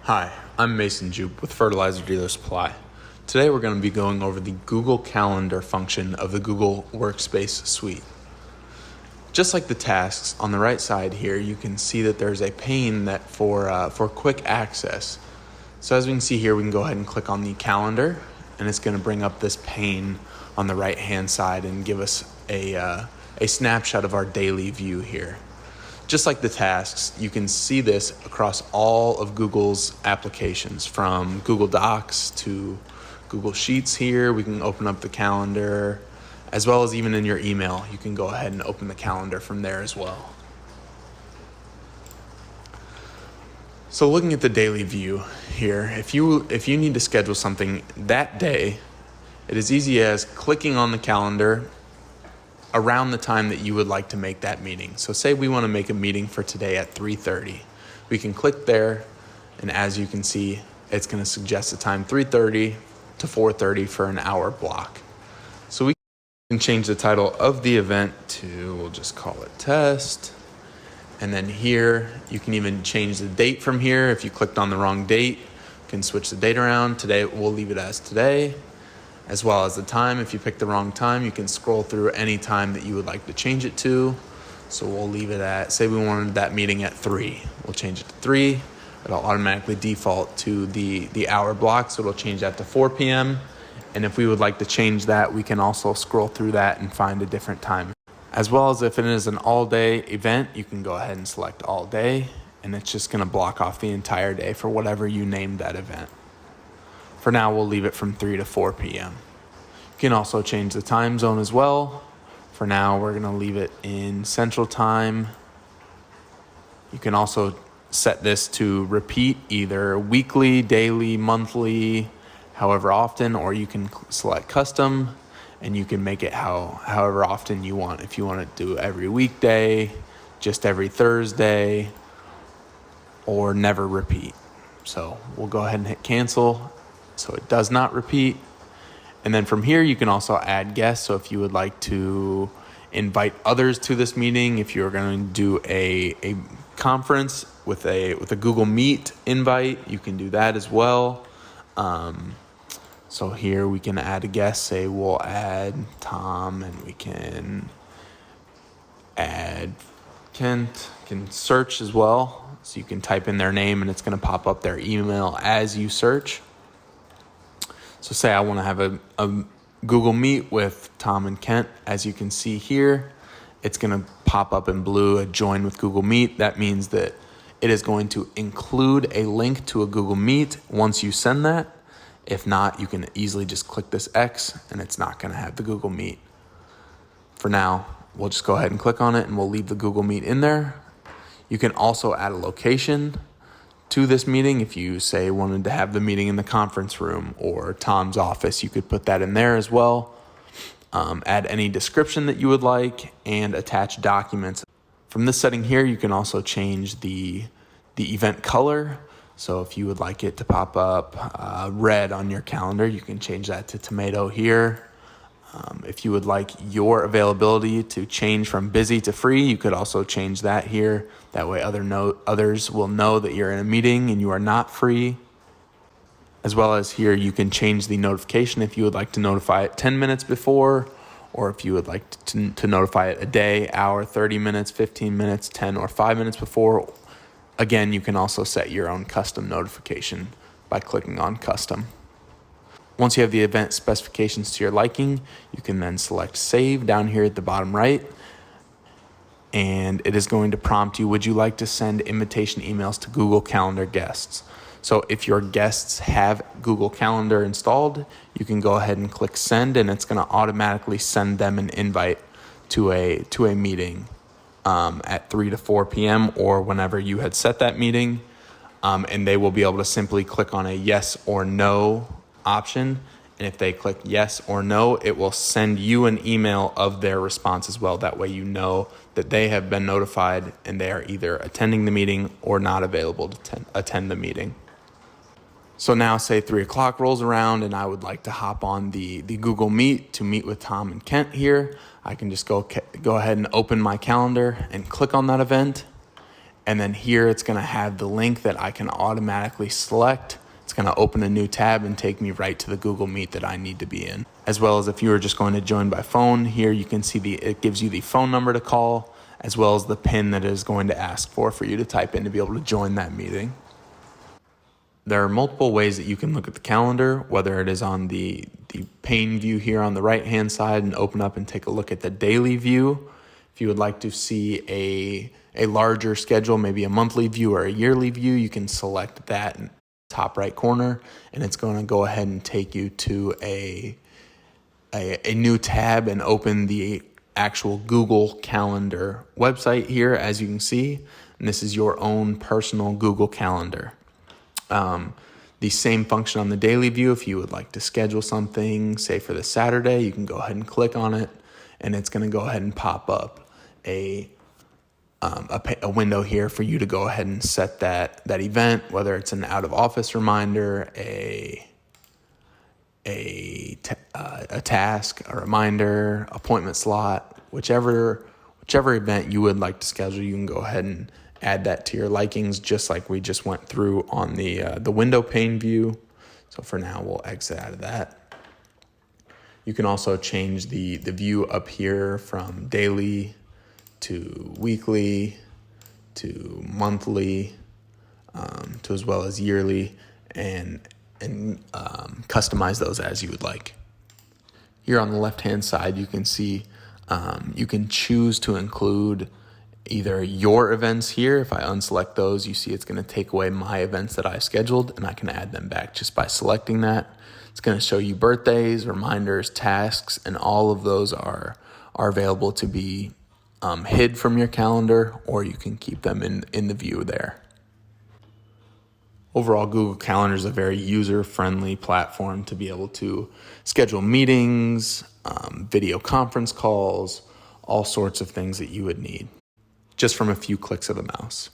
Hi, I'm Mason Jupe with Fertilizer Dealer Supply. Today we're going to be going over the Google Calendar function of the Google Workspace suite. Just like the tasks, on the right side here, you can see that there's a pane that for quick access. So as we can see here, we can go ahead and click on the calendar, and it's going to bring up this pane on the right-hand side and give us a snapshot of our daily view here. Just like the tasks, you can see this across all of Google's applications, from Google Docs to Google Sheets here. We can open up the calendar, as well as even in your email. You can go ahead and open the calendar from there as well. So looking at the daily view here, if you need to schedule something that day, it is easy as clicking on the calendar around the time that you would like to make that meeting. So say we want to make a meeting for today at 3:30. We can click there, and as you can see, it's going to suggest a time 3:30 to 4:30 for an hour block. So we can change the title of the event to, we'll just call it test. And then here, you can even change the date from here. If you clicked on the wrong date, you can switch the date around. Today, we'll leave it as today. As well as the time. If you pick the wrong time, you can scroll through any time that you would like to change it to. So we'll leave it at, say we wanted that meeting at 3. We'll change it to 3. It'll automatically default to the hour block, so it'll change that to 4 p.m. And if we would like to change that, we can also scroll through that and find a different time. As well as if it is an all-day event, you can go ahead and select all day, and it's just going to block off the entire day for whatever you named that event. For now, we'll leave it from 3 to 4 p.m. You can also change the time zone as well. For now, we're going to leave it in Central Time. You can also set this to repeat either weekly, daily, monthly, however often, or you can select custom, and you can make it however often you want. If you want to do every weekday, just every Thursday, or never repeat. So we'll go ahead and hit cancel, so it does not repeat. And then from here, you can also add guests. So if you would like to invite others to this meeting, if you're going to do a conference with a Google Meet invite, you can do that as well. So here we can add a guest. Say we'll add Tom, and we can add Kent. You can search as well. So you can type in their name, and it's going to pop up their email as you search. So say I want to have a Google Meet with Tom and Kent. As you can see here, it's going to pop up in blue, a join with Google Meet. That means that it is going to include a link to a Google Meet once you send that. If not, you can easily just click this X, and it's not going to have the Google Meet. For now, we'll just go ahead and click on it, and we'll leave the Google Meet in there. You can also add a location to this meeting. If you say wanted to have the meeting in the conference room or Tom's office, you could put that in there as well. Add any description that you would like and attach documents. From this setting here, you can also change the event color. So if you would like it to pop up red on your calendar, you can change that to tomato here. If you would like your availability to change from busy to free, you could also change that here. That way others will know that you're in a meeting and you are not free. As well as here, you can change the notification if you would like to notify it 10 minutes before, or if you would like to notify it a day, hour, 30 minutes, 15 minutes, 10, or 5 minutes before. Again, you can also set your own custom notification by clicking on custom. Once you have the event specifications to your liking, you can then select save down here at the bottom right. And it is going to prompt you, would you like to send invitation emails to Google Calendar guests? So if your guests have Google Calendar installed, you can go ahead and click send, and it's going to automatically send them an invite to a meeting at 3 to 4 p.m. or whenever you had set that meeting. And they will be able to simply click on a yes or no option, and if they click yes or no, it will send you an email of their response as well. That way you know that they have been notified and they are either attending the meeting or not available to attend the meeting. So now say 3 o'clock rolls around and I would like to hop on the Google Meet to meet with Tom and Kent here. I can just go ahead and open my calendar and click on that event. And then here it's going to have the link that I can automatically select. It's going to open a new tab and take me right to the Google Meet that I need to be in. As well as if you were just going to join by phone, here you can see it gives you the phone number to call, as well as the PIN that it is going to ask for you to type in to be able to join that meeting. There are multiple ways that you can look at the calendar, whether it is on the pane view here on the right-hand side and open up and take a look at the daily view. If you would like to see a larger schedule, maybe a monthly view or a yearly view, you can select that in the top right corner, and it's going to go ahead and take you to a new tab and open the actual Google Calendar website here, as you can see. And this is your own personal Google Calendar. The same function on the daily view. If you would like to schedule something, say for this Saturday, you can go ahead and click on it, and it's going to go ahead and pop up a window here for you to go ahead and set that event, whether it's an out of office reminder, a task, a reminder, appointment slot, whichever event you would like to schedule. You can go ahead and add that to your likings, just like we just went through on the window pane view. So for now, we'll exit out of that. You can also change the view up here from daily to weekly to monthly, to as well as yearly, and customize those as you would like. Here on the left-hand side, you can see you can choose to include either your events here. If I unselect those, you see it's going to take away my events that I scheduled, and I can add them back just by selecting that. It's going to show you birthdays, reminders, tasks, and all of those are available to be hid from your calendar, or you can keep them in the view there. Overall, Google Calendar is a very user-friendly platform to be able to schedule meetings, video conference calls, all sorts of things that you would need, just from a few clicks of the mouse.